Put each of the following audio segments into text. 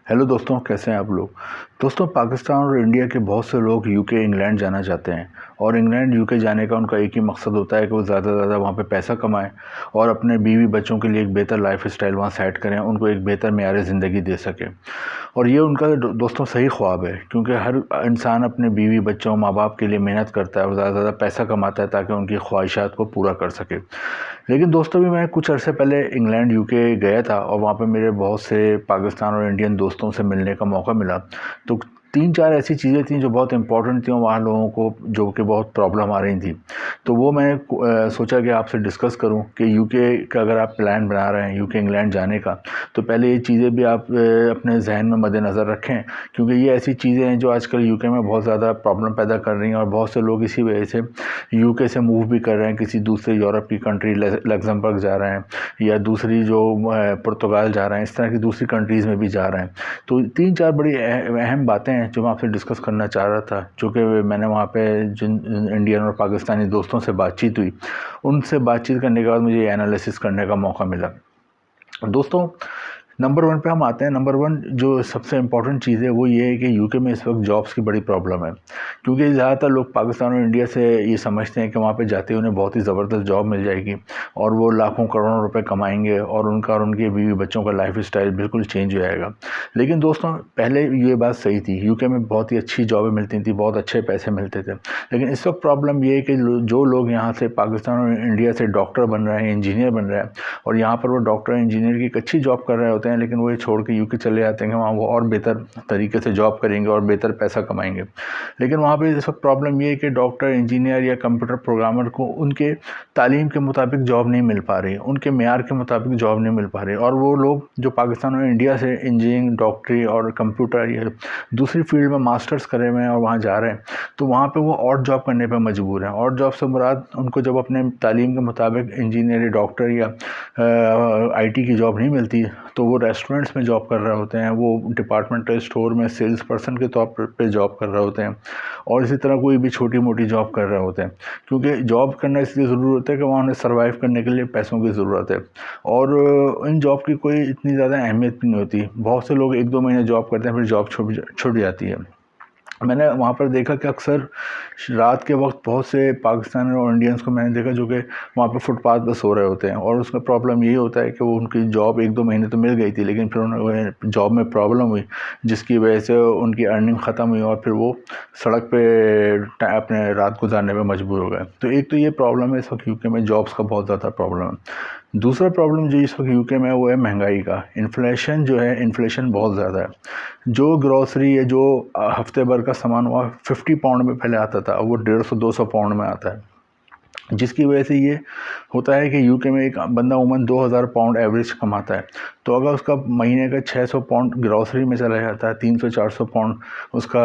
Hello दोस्तों, कैसे हैं आप लोग। दोस्तों, पाकिस्तान और इंडिया के बहुत से लोग यूके इंग्लैंड जाना चाहते हैं और इंग्लैंड यूके जाने का उनका एक ही मकसद होता है कि वो ज़्यादा से ज़्यादा वहाँ पे पैसा कमाएं और अपने बीवी बच्चों के लिए एक बेहतर लाइफ स्टाइल वहाँ सेट करें, उनको एक बेहतर मेयार ज़िंदगी दे सकें। और ये उनका दोस्तों सही ख्वाब है, क्योंकि हर इंसान अपने बीवी बच्चों माँ बाप के लिए मेहनत करता है और ज़्यादा से ज़्यादा पैसा कमाता है ताकि उनकी ख्वाहिशात को पूरा कर सके। लेकिन दोस्तों, भी मैं कुछ अर्से पहले इंग्लैंड यूके गया था और वहाँ पे मेरे बहुत से पाकिस्तान और इंडियन दोस्तों से मिलने का मौका मिला। तो 3-4 ऐसी चीज़ें थीं जो बहुत इम्पोर्टेंट थीं और वहाँ लोगों को जो कि बहुत प्रॉब्लम आ रही थी। तो वो मैंने सोचा कि आपसे डिस्कस करूं कि यूके का अगर आप प्लान बना रहे हैं यूके इंग्लैंड जाने का, तो पहले ये चीज़ें भी आप अपने जहन में मद्देनज़र रखें, क्योंकि ये ऐसी चीज़ें हैं जो आजकल यूके में बहुत ज़्यादा प्रॉब्लम पैदा कर रही हैं और बहुत से लोग इसी वजह से यूके से मूव भी कर रहे हैं, किसी दूसरे यूरोप की कंट्री लग्जमबर्ग जा रहे हैं या दूसरी जो पुर्तगाल जा रहे हैं, इस तरह की दूसरी कंट्रीज़ में भी जा रहे हैं। तो 3-4 बड़ी अहम बातें हैं जो मैं आपसे डिस्कस करना चाह रहा था, जो कि मैंने वहाँ पे जिन इंडियन और पाकिस्तानी दोस्तों से बातचीत हुई, उनसे बातचीत करने के बाद मुझे ये एनालिसिस करने का मौका मिला। दोस्तों, नंबर 1 पे हम आते हैं। नंबर 1 जो सबसे इम्पोर्टेंट चीज़ है वो ये है कि यूके में इस वक्त जॉब्स की बड़ी प्रॉब्लम है, क्योंकि ज़्यादातर लोग पाकिस्तान और इंडिया से ये समझते हैं कि वहाँ पे जाते ही उन्हें बहुत ही ज़बरदस्त जॉब मिल जाएगी और वो लाखों करोड़ों रुपए कमाएंगे और उनका और उनके बीवी बच्चों का लाइफ स्टाइल बिल्कुल चेंज हो जाएगा। लेकिन दोस्तों, पहले ये बात सही थी, यूके में बहुत ही अच्छी जॉबें मिलती थी, बहुत अच्छे पैसे मिलते थे। लेकिन इस वक्त प्रॉब्लम ये है कि जो लोग यहाँ से पाकिस्तान और इंडिया से डॉक्टर बन रहे हैं, इंजीनियर बन रहे हैं और यहाँ पर वो डॉक्टर इंजीनियर की एक अच्छी जॉब कर रहे होते हैं, लेकिन वो ये छोड़ के यूके चले जाते हैं, वहाँ वो और बेहतर तरीके से जॉब करेंगे और बेहतर पैसा कमाएंगे। लेकिन वहाँ पे इस वक्त प्रॉब्लम ये है कि डॉक्टर इंजीनियर या कंप्यूटर प्रोग्रामर को उनके तालीम के मुताबिक जॉब नहीं मिल पा रही, उनके मेयार के मुताबिक जॉब नहीं मिल पा रही। और वो लोग जो पाकिस्तान और इंडिया से इंजीनियरिंग, डॉक्टरी और कंप्यूटर या दूसरी फील्ड में मास्टर्स करे हुए हैं और वहाँ जा रहे हैं, तो वहाँ पे वो और जॉब करने पर मजबूर हैं। और जॉब से मुराद उनको जब अपने तालीम के मुताबिक इंजीनियर, डॉक्टर या आईटी की जॉब नहीं मिलती, तो वो रेस्टोरेंट्स में जॉब कर रहे होते हैं, वो डिपार्टमेंटल स्टोर में सेल्स पर्सन के तौर पे जॉब कर रहे होते हैं और इसी तरह कोई भी छोटी मोटी जॉब कर रहे होते हैं, क्योंकि जॉब करना इसलिए ज़रूरी होता है कि वहाँ उन्हें सर्वाइव करने के लिए पैसों की ज़रूरत है। और इन जॉब की कोई इतनी ज़्यादा अहमियत भी नहीं होती। बहुत से लोग 1-2 महीने जॉब करते हैं, फिर जॉब छूट जाती है। मैंने वहाँ पर देखा कि अक्सर रात के वक्त बहुत से पाकिस्तानी और इंडियंस को मैंने देखा जो कि वहाँ पर फुटपाथ पर सो रहे होते हैं और उसका प्रॉब्लम यही होता है कि वो उनकी जॉब 1-2 महीने तो मिल गई थी, लेकिन फिर उन्हें जॉब में प्रॉब्लम हुई, जिसकी वजह से उनकी अर्निंग ख़त्म हुई और फिर वो सड़क पे अपने रात गुजारने में मजबूर हो गए। तो एक तो ये प्रॉब्लम है इस वक्त यूके में, जॉब्स का बहुत ज़्यादा प्रॉब्लम है। दूसरा प्रॉब्लम जो इस वक्त यूके में है वो है महंगाई का। इन्फ्लेशन जो है, इन्फ्लेशन बहुत ज़्यादा है। जो ग्रॉसरी है, जो हफ्ते भर का सामान हुआ 50 पाउंड में पहले आता था, अब वो 150-200 पाउंड में आता है, जिसकी वजह से ये होता है कि यूके में एक बंदा उमूमन 2000 पाउंड एवरेज कमाता है, तो अगर उसका महीने का 600 पाउंड ग्रॉसरी में चला जाता है, 300-400 पाउंड उसका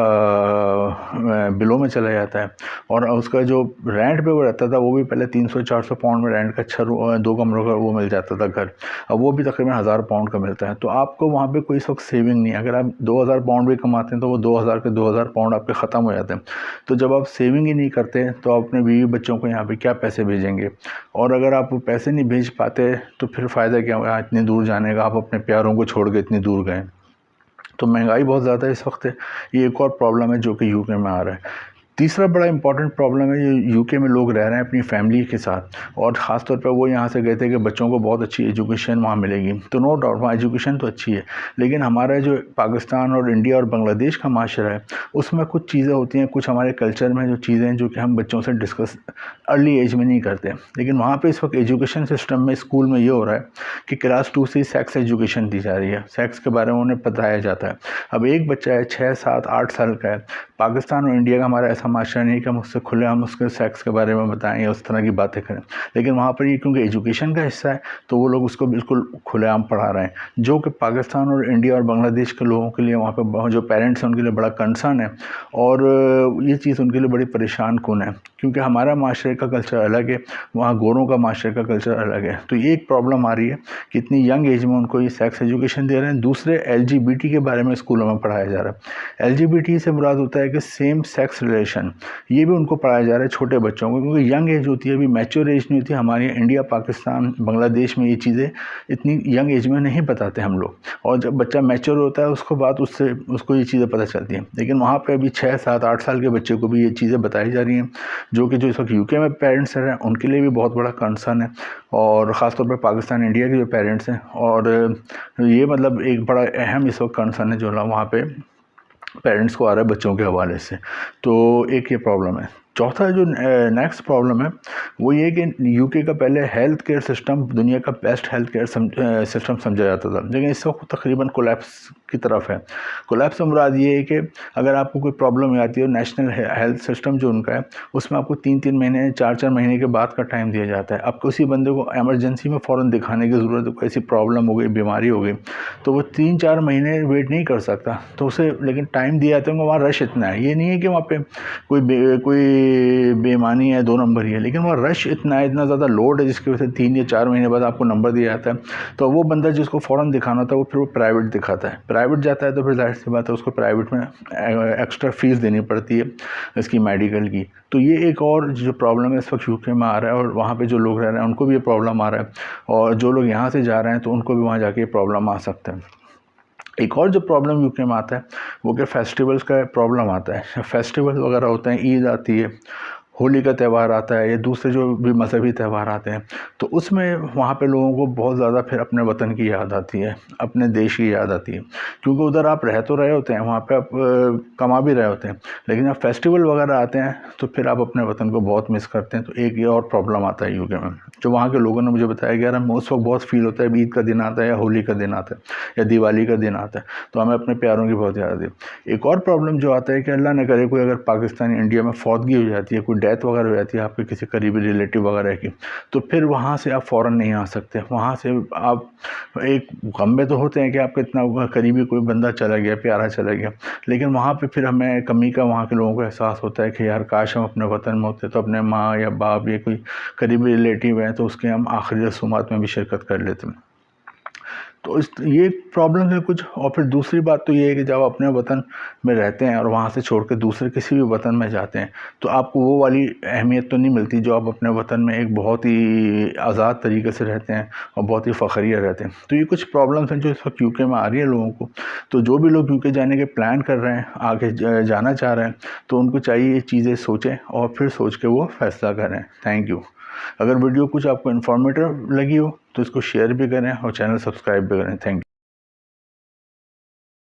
बिलों में चला जाता है और उसका जो रेंट पे वो रहता था वो भी पहले 300-400 पाउंड में रेंट का 2 कमरों का वो मिल जाता था घर, अब वो भी तकरीबन 1000 पाउंड का मिलता है। तो आपको वहाँ पे कोई इस वक्त सेविंग नहीं है। अगर आप 2000 पाउंड भी कमाते हैं तो वो 2000 के 2000 पाउंड आपके ख़त्म हो जाते हैं। तो जब आप सेविंग ही नहीं करते तो आप अपने बीवी बच्चों को यहाँ पे क्या पैसे भेजेंगे, और अगर आप पैसे नहीं भेज पाते तो फिर फ़ायदा क्या हुआ इतनी दूर जाने का, आप अपने प्यारों को छोड़ के इतनी दूर गए। तो महंगाई बहुत ज़्यादा इस वक्त है, ये एक और प्रॉब्लम है जो कि यूके में आ रहा है। तीसरा बड़ा इंपॉर्टेंट प्रॉब्लम है, ये यूके में लोग रह रहे हैं अपनी फैमिली के साथ और ख़ास तौर पे वो यहाँ से गए थे कि बच्चों को बहुत अच्छी एजुकेशन वहाँ मिलेगी। तो नो डाउट वहाँ एजुकेशन तो अच्छी है, लेकिन हमारा जो पाकिस्तान और इंडिया और बांग्लादेश का माशरा है उसमें कुछ चीज़ें होती हैं, कुछ हमारे कल्चर में जो चीज़ें हैं जो कि हम बच्चों से डिस्कस अर्ली एज में नहीं करते। लेकिन वहाँ पर इस वक्त एजुकेशन सिस्टम में, स्कूल में ये हो रहा है कि क्लास 2 से ही सेक्स एजुकेशन दी जा रही है, सेक्स के बारे में उन्हें बताया जाता है। अब एक बच्चा है 6, 7, 8 साल का है, पाकिस्तान और इंडिया का हमारा ऐसा माशरा नहीं है कि हम उससे खुले हम उसके सेक्स के बारे में बताएं या उस तरह की बातें करें, लेकिन वहाँ पर ये क्योंकि एजुकेशन का हिस्सा है तो वो लोग उसको बिल्कुल खुलेआम पढ़ा रहे हैं, जो कि पाकिस्तान और इंडिया और बांग्लादेश के लोगों के लिए, वहाँ पर जो पेरेंट्स हैं उनके लिए बड़ा कंसर्न है और ये चीज़ उनके लिए बड़ी परेशान कौन है, क्योंकि हमारा माशरे का कल्चर अलग है, वहाँ गोरों का माशरे का कल्चर अलग है। तो ये एक प्रॉब्लम आ रही है कि इतनी यंग एज में उनको ये सेक्स एजुकेशन दे रहे हैं। दूसरे LGBT के बारे में स्कूलों में पढ़ाया जा रहा है। LGBT से मुराद होता है कि सेम सेक्स एजुकेशन, ये भी उनको पढ़ाया जा रहा है छोटे बच्चों को, क्योंकि यंग एज होती है, अभी मैच्योर एज नहीं होती। हमारे इंडिया, पाकिस्तान, बांग्लादेश में ये चीज़ें इतनी यंग एज में नहीं बताते हम लोग, और जब बच्चा मैच्योर होता है उसको बाद उसको ये चीज़ें पता चलती हैं। लेकिन वहाँ पे अभी 6, 7, 8 साल के बच्चे को भी ये चीज़ें बताई जा रही हैं, जो इस वक्त यूके में पेरेंट्स रह रहे हैं उनके लिए भी बहुत बड़ा कंसर्न है, और ख़ासतौर पर पाकिस्तान, इंडिया के जो पेरेंट्स हैं, और ये मतलब एक बड़ा अहम इस वक्त कंसर्न है जो वहाँ पे पेरेंट्स को आ रहा है बच्चों के हवाले से। तो एक ये प्रॉब्लम है। चौथा जो नेक्स्ट प्रॉब्लम है वो ये कि यूके का पहले हेल्थ केयर सिस्टम दुनिया का बेस्ट हेल्थ केयर सिस्टम समझा जाता था, लेकिन इस वक्त तकरीबन कोलैप्स की तरफ है। कोलैप्स से मुराद ये है कि अगर आपको कोई प्रॉब्लम आती है, नेशनल हेल्थ सिस्टम जो उनका है उसमें आपको 3-3 महीने, 4-4 महीने के बाद का टाइम दिया जाता है। अब किसी बंदे को एमरजेंसी में फ़ौरन दिखाने की ज़रूरत है, कोई ऐसी प्रॉब्लम हो गई, बीमारी हो गई, तो वो 3-4 महीने वेट नहीं कर सकता, तो उसे लेकिन टाइम दिया जाता है। वहाँ रश इतना है, ये नहीं है कि वहाँ पे कोई बेईमानी है, 2 नंबर ही है, लेकिन वहाँ रश इतना है, इतना ज़्यादा लोड है, जिसकी वजह से 3 या 4 महीने बाद आपको नंबर दिया जाता है। तो वो बंदा जिसको फ़ौरन दिखाना था वो फिर वो प्राइवेट दिखाता है। प्राइवेट जाता है तो फिर जाहिर सी बात है उसको प्राइवेट में एक्स्ट्रा फीस देनी पड़ती है इसकी मेडिकल की। तो ये एक और जो प्रॉब्लम है इस वक्त यूके में आ रहा है, और वहाँ पे जो लोग रह रहे हैं उनको भी ये प्रॉब्लम आ रहा है, और जो लोग यहाँ से जा रहे हैं तो उनको भी वहाँ जाके प्रॉब्लम आ सकता है। एक और जो प्रॉब्लम यूके में आता है वो कि फेस्टिवल्स का प्रॉब्लम आता है। फेस्टिवल वगैरह होते हैं, ईद आती है, होली का त्यौहार आता है, या दूसरे जो भी मजहबी त्यौहार आते हैं, तो उसमें वहाँ पे लोगों को बहुत ज़्यादा फिर अपने वतन की याद आती है, अपने देश की याद आती है, क्योंकि उधर आप रह तो रहे होते हैं, वहाँ पे आप कमा भी रहे होते हैं, लेकिन जब फेस्टिवल वगैरह आते हैं तो फिर आप अपने वतन को बहुत मिस करते हैं। तो एक ये और प्रॉब्लम आता है यूके में, जो वहाँ के लोगों ने मुझे बताया कि यार हमें उस वक्त बहुत फील होता है, ईद का दिन आता है या होली का दिन आता है या दिवाली का दिन आता है, तो हमें अपने प्यारों की बहुत याद आती है। एक और प्रॉब्लम जो आता है कि अल्लाह न करे कोई अगर पाकिस्तान, इंडिया में फौतगी हो जाती है, कोई डेथ वगैरह हो जाती है आपके किसी करीबी रिलेटिव वगैरह की, तो फिर वहाँ से आप फ़ौरन नहीं आ सकते। वहाँ से आप एक गम में तो होते हैं कि आपका इतना करीबी कोई बंदा चला गया, प्यारा चला गया, लेकिन वहाँ पे फिर हमें कमी का वहाँ के लोगों को एहसास होता है कि यार काश हम अपने वतन में होते, तो अपने माँ या बाप या कोई करीबी रिलेटिव है तो उसके हम आखिरी रसूमात में भी शिरकत कर लेते हैं। तो ये प्रॉब्लम है कुछ। और फिर दूसरी बात तो ये है कि जब अपने वतन में रहते हैं और वहाँ से छोड़ के दूसरे किसी भी वतन में जाते हैं तो आपको वो वाली अहमियत तो नहीं मिलती जो आप अपने वतन में एक बहुत ही आज़ाद तरीके से रहते हैं और बहुत ही फ़ख्रिया रहते हैं। तो ये कुछ प्रॉब्लम्स हैं जो इस वक्त यूके में आ रही है लोगों को। तो जो भी लोग यूके जाने के प्लान कर रहे हैं, आगे जाना चाह रहे हैं, तो उनको चाहिए ये चीज़ें सोचें और फिर सोच के वो फ़ैसला करें। Thank you. अगर वीडियो कुछ आपको इन्फॉर्मेटिव लगी हो तो इसको शेयर भी करें और चैनल सब्सक्राइब भी करें। Thank you.